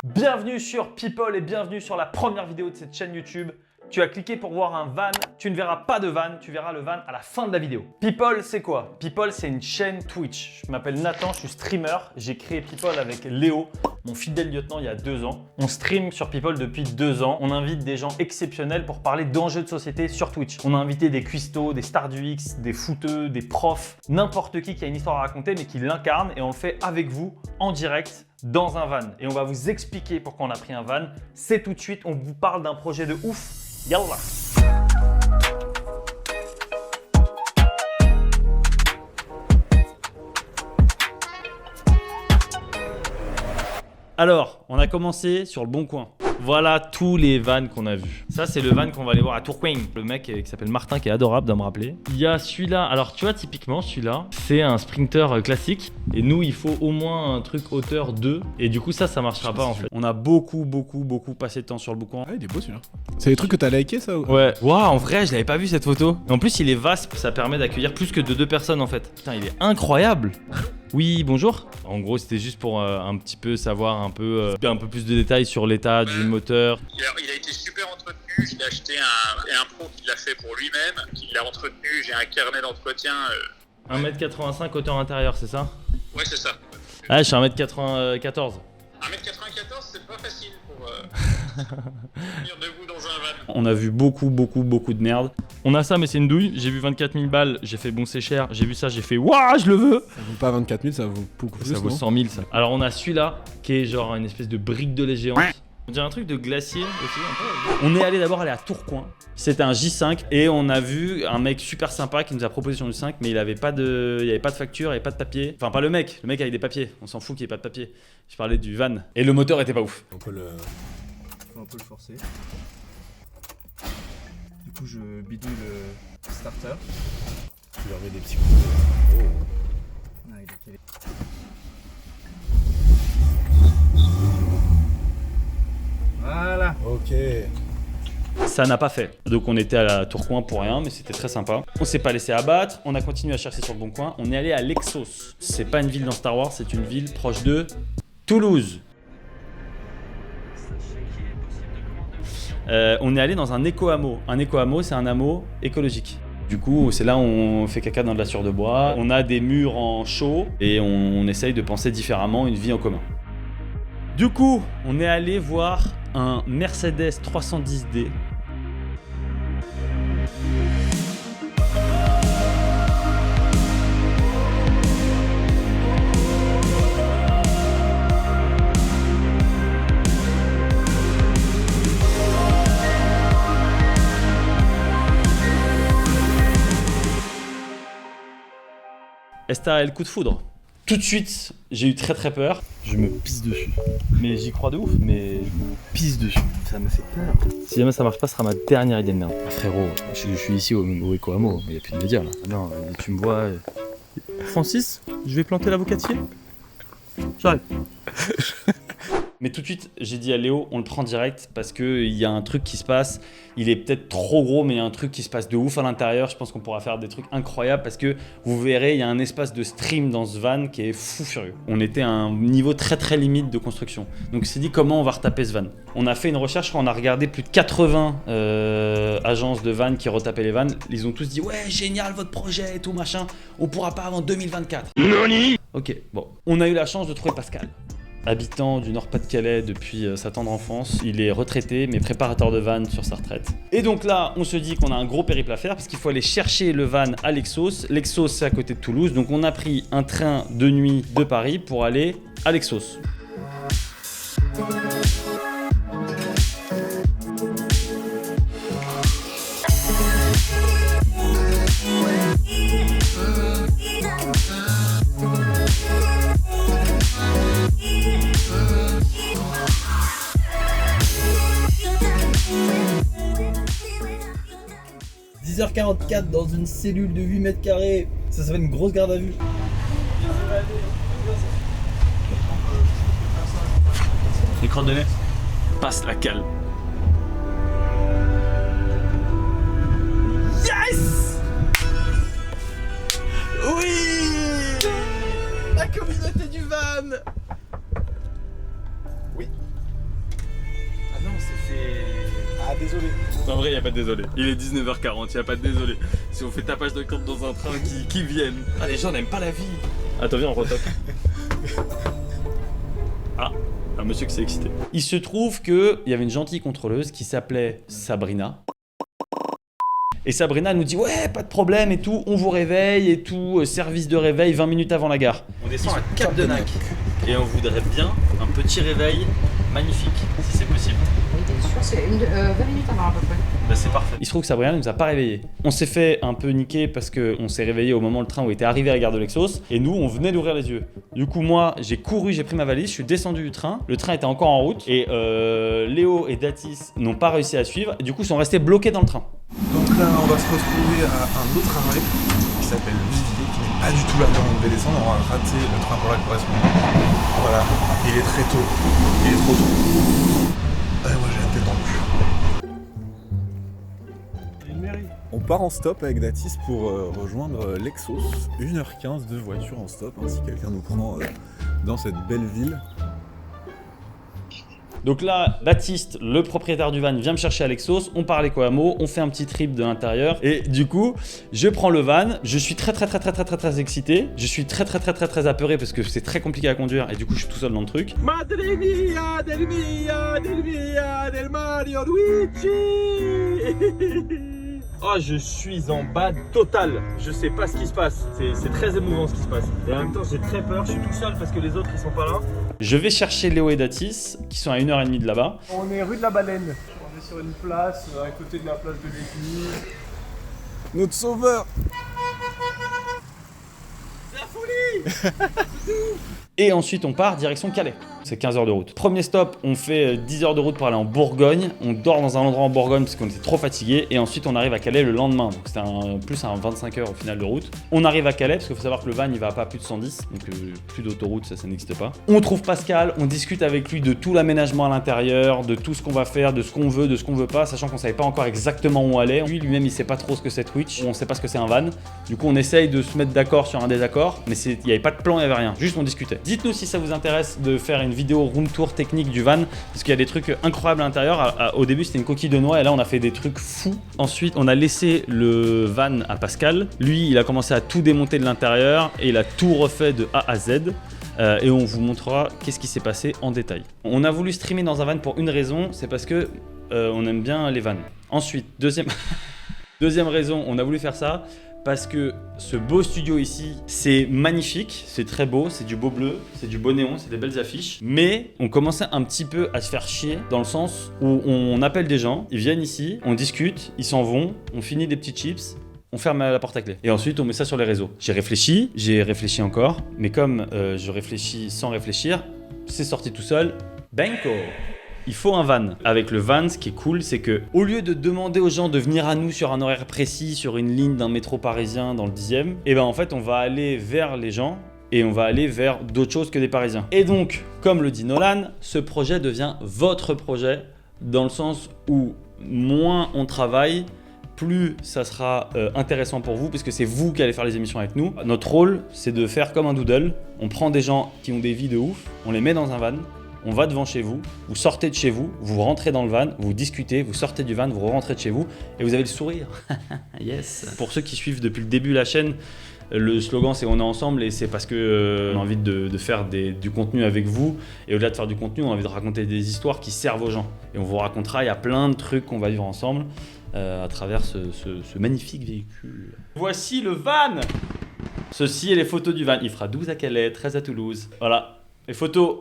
Bienvenue sur People et bienvenue sur la première vidéo de cette chaîne YouTube. Tu as cliqué pour voir un van, tu ne verras pas de van, tu verras le van à la fin de la vidéo. People, c'est quoi? People, c'est une chaîne Twitch. Je m'appelle Nathan, je suis streamer. J'ai créé People avec Léo, mon fidèle lieutenant, il y a 2 ans. On stream sur People depuis 2 ans. On invite des gens exceptionnels pour parler d'enjeux de société sur Twitch. On a invité des cuistots, des stars du X, des footeux, des profs, n'importe qui a une histoire à raconter mais qui l'incarne et on le fait avec vous en direct dans un van. Et on va vous expliquer pourquoi on a pris un van. C'est tout de suite, on vous parle d'un projet de ouf. Yallah. Alors, on a commencé sur le Bon Coin. Voilà tous les vannes qu'on a vus. Ça, c'est le van qu'on va aller voir à Tourcoing. Le mec qui s'appelle Martin, qui est adorable, doit me rappeler. Il y a celui-là. Alors, tu vois, typiquement, celui-là, c'est un sprinter classique. Et nous, il faut au moins un truc hauteur 2. Et du coup, ça marchera pas en fait. On a beaucoup passé de temps sur le Bon Coin. Ah, il est beau celui-là. C'est des trucs que t'as liké ça ou... Ouais. Waouh, en vrai, je l'avais pas vu cette photo. Et en plus, il est VASP, ça permet d'accueillir plus que de 2 personnes en fait. Putain, il est incroyable. Oui, bonjour. En gros, c'était juste pour un petit peu savoir un peu plus de détails sur l'état du moteur. Il a été super entretenu. Je l'ai acheté un pro qui l'a fait pour lui-même, qui l'a entretenu. J'ai un carnet d'entretien. 1m85 hauteur intérieure, c'est ça? Ouais, c'est ça. Ah, je suis 1m94. 1m94, c'est pas facile pour tenir debout dans un van. On a vu beaucoup de merde. On a ça, mais c'est une douille. J'ai vu 24 000 balles, j'ai fait bon, c'est cher. J'ai vu ça, j'ai fait waouh, je le veux. Ça vaut pas 24 000, ça vaut beaucoup plus. Ça vaut 100 000 ça. Alors on a celui-là qui est genre une espèce de brique de lait géante. On dirait un truc de glacier aussi un peu. On est allé d'abord à Tourcoing. C'était un J5 et on a vu un mec super sympa qui nous a proposé son J5, mais il avait pas de facture, il avait pas de papier. Enfin pas le mec avec des papiers. On s'en fout qu'il n'y ait pas de papier. Je parlais du van et le moteur était pas ouf. On peut un peu le forcer. Du coup, je bidouille le starter. Tu leur mets des petits coups de... Oh. Ah, il est calé. Voilà. Ok. Ça n'a pas fait. Donc on était à Tourcoing pour rien, mais c'était très sympa. On s'est pas laissé abattre, on a continué à chercher sur le Bon Coin. On est allé à Lexos. C'est pas une ville dans Star Wars, c'est une ville proche de Toulouse. On est allé dans un éco-hameau. Un éco-hameau, c'est un hameau écologique. Du coup, c'est là où on fait caca dans de la sueur de bois. On a des murs en chaux et on essaye de penser différemment une vie en commun. Du coup, on est allé voir un Mercedes 310D. Esta a le coup de foudre. Tout de suite, j'ai eu très peur. Je me pisse dessus. Mais j'y crois de ouf, mais Je me pisse dessus. Ça me fait peur. si jamais ça marche pas, ce sera ma dernière idée de merde. Ah, frérot, je suis ici au Eco-Hameau, mais il n'y a plus de médias là. Ah non, tu me vois... Francis, je vais planter l'avocatier. J'arrive. Mais tout de suite, j'ai dit à Léo, on le prend direct parce qu'il y a un truc qui se passe. Il est peut-être trop gros, mais il y a un truc qui se passe de ouf à l'intérieur. Je pense qu'on pourra faire des trucs incroyables parce que vous verrez, il y a un espace de stream dans ce van qui est fou furieux. On était à un niveau très limite de construction. Donc on s'est dit comment on va retaper ce van. On a fait une recherche, on a regardé plus de 80 agences de van qui retapaient les vannes. Ils ont tous dit ouais, génial votre projet et tout machin. On pourra pas avant 2024. Noni. Ok, bon. On a eu la chance de trouver Pascal. Habitant du Nord-Pas-de-Calais depuis sa tendre enfance, il est retraité mais préparateur de van sur sa retraite. Et donc là, on se dit qu'on a un gros périple à faire parce qu'il faut aller chercher le van à Lexos. Lexos, c'est à côté de Toulouse, donc on a pris un train de nuit de Paris pour aller à Lexos. 10h44 dans une cellule de 8 mètres carrés. Ça s'appelle une grosse garde à vue. Les crottes de nez. Passe la cale. Yes! Oui! La communauté du van! désolé. En vrai, y a pas de désolé. Il est 19h40, y a pas de désolé. Si on fait tapage de corde dans un train, qui viennent. Ah, les gens n'aiment pas la vie. Attends, viens, on retoque. Ah, un monsieur qui s'est excité. Il se trouve qu'il y avait une gentille contrôleuse qui s'appelait Sabrina. Et Sabrina nous dit ouais, pas de problème et tout, on vous réveille et tout, service de réveil 20 minutes avant la gare. On descend à Cap de Nac et on voudrait bien un petit réveil magnifique, si c'est possible. Oui, t'es sûr, c'est 20 minutes avant à peu près. Bah c'est parfait. Il se trouve que Sabrina ne nous a pas réveillés. On s'est fait un peu niquer parce qu'on s'est réveillé au moment où le train était arrivé à la gare de Lexos et nous on venait d'ouvrir les yeux. Du coup moi j'ai couru, j'ai pris ma valise, je suis descendu du train, le train était encore en route et Léo et Datis n'ont pas réussi à suivre et du coup ils sont restés bloqués dans le train. Donc là, on va se retrouver à un autre arrêt qui s'appelle Vivier, qui n'est pas du tout là où on devait descendre. On va rater le train pour la correspondance. Voilà, il est très tôt. Il est trop tôt. Moi, j'ai la tête dans le cul. On part en stop avec Datis pour rejoindre Lexos. 1h15 de voiture en stop, hein, si quelqu'un nous prend dans cette belle ville. Donc là, Baptiste, le propriétaire du van, vient me chercher à Lexos, on parle Ecoamo, on fait un petit trip de l'intérieur et du coup, je prends le van, je suis très excité, je suis très apeuré parce que c'est très compliqué à conduire et du coup, je suis tout seul dans le truc. Madre mia, del Mario Luigi. Oh, je suis en bad total. Je sais pas ce qui se passe. C'est très émouvant ce qui se passe. Et en même temps, j'ai très peur. Je suis tout seul parce que les autres ils sont pas là. Je vais chercher Léo et Datis qui sont à 1h30 de là-bas. On est rue de la Baleine. On est sur une place à côté de la place de l'Église. Notre sauveur. Et ensuite, on part direction Calais. C'est 15 heures de route. Premier stop, on fait 10 heures de route pour aller en Bourgogne. On dort dans un endroit en Bourgogne parce qu'on était trop fatigué. Et ensuite, on arrive à Calais le lendemain. Donc c'était plus un 25 heures au final de route. On arrive à Calais parce qu'il faut savoir que le van il va pas à plus de 110. Donc plus d'autoroute, ça n'existe pas. On trouve Pascal, on discute avec lui de tout l'aménagement à l'intérieur, de tout ce qu'on va faire, de ce qu'on veut, de ce qu'on veut pas, sachant qu'on savait pas encore exactement où aller. Lui-même, il sait pas trop ce que c'est Twitch. On sait pas ce que c'est un van. Du coup, on essaye de se mettre d'accord sur un désaccord. Mais il n'y avait pas de plan, il n'y avait rien. Juste on discutait. Dites-nous si ça vous intéresse de faire une vidéo room tour technique du van parce qu'il y a des trucs incroyables à l'intérieur. Au début c'était une coquille de noix et là on a fait des trucs fous. Ensuite on a laissé le van à Pascal. Lui il a commencé à tout démonter de l'intérieur et il a tout refait de A à Z. Et on vous montrera qu'est-ce qui s'est passé en détail. On a voulu streamer dans un van pour une raison, c'est parce que on aime bien les vannes. Ensuite, deuxième raison, on a voulu faire ça parce que ce beau studio ici, c'est magnifique, c'est très beau, c'est du beau bleu, c'est du beau néon, c'est des belles affiches. Mais on commençait un petit peu à se faire chier dans le sens où on appelle des gens, ils viennent ici, on discute, ils s'en vont, on finit des petits chips, on ferme la porte à clé. Et ensuite, on met ça sur les réseaux. J'ai réfléchi encore, mais comme je réfléchis sans réfléchir, c'est sorti tout seul. Banco! Il faut un van. Avec le van, ce qui est cool, c'est que au lieu de demander aux gens de venir à nous sur un horaire précis, sur une ligne d'un métro parisien dans le 10e, et ben en fait, on va aller vers les gens et on va aller vers d'autres choses que des Parisiens. Et donc, comme le dit Nolan, ce projet devient votre projet dans le sens où moins on travaille, plus ça sera intéressant pour vous puisque c'est vous qui allez faire les émissions avec nous. Notre rôle, c'est de faire comme un doodle. On prend des gens qui ont des vies de ouf, on les met dans un van. On va devant chez vous, vous sortez de chez vous, vous rentrez dans le van, vous discutez, vous sortez du van, vous rentrez de chez vous et vous avez le sourire. Yes. Pour ceux qui suivent depuis le début la chaîne, le slogan c'est on est ensemble et c'est parce que on a envie de faire du contenu avec vous et au-delà de faire du contenu, on a envie de raconter des histoires qui servent aux gens. Et on vous racontera, il y a plein de trucs qu'on va vivre ensemble à travers ce magnifique véhicule. Voici le van. Ceci est les photos du van. Il fera 12 à Calais, 13 à Toulouse. Voilà, les photos.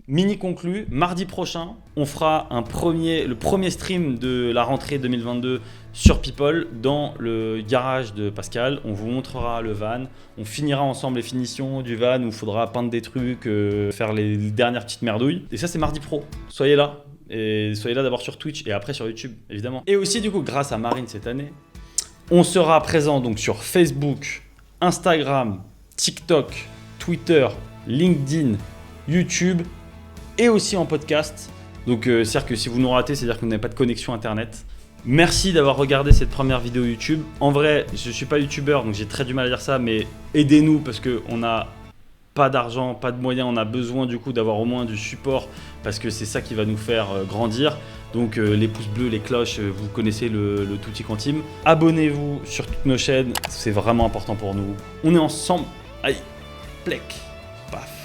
Mini conclu, mardi prochain, on fera le premier stream de la rentrée 2022 sur People dans le garage de Pascal. On vous montrera le van, on finira ensemble les finitions du van où il faudra peindre des trucs, faire les dernières petites merdouilles. Et ça c'est mardi pro, soyez là. Et soyez là d'abord sur Twitch et après sur YouTube évidemment. Et aussi du coup grâce à Marine cette année, on sera présent donc sur Facebook, Instagram, TikTok, Twitter, LinkedIn, YouTube et aussi en podcast. Donc c'est-à-dire que si vous nous ratez, c'est-à-dire que vous n'avez pas de connexion internet. Merci d'avoir regardé cette première vidéo YouTube. En vrai, je suis pas youtubeur donc j'ai très du mal à dire ça, mais aidez-nous parce qu'on a pas d'argent, pas de moyens, on a besoin du coup d'avoir au moins du support parce que c'est ça qui va nous faire grandir. Donc les pouces bleus, les cloches, vous connaissez le tutti quantum. Abonnez-vous sur toutes nos chaînes, c'est vraiment important pour nous. On est ensemble. Aïe, plec, paf.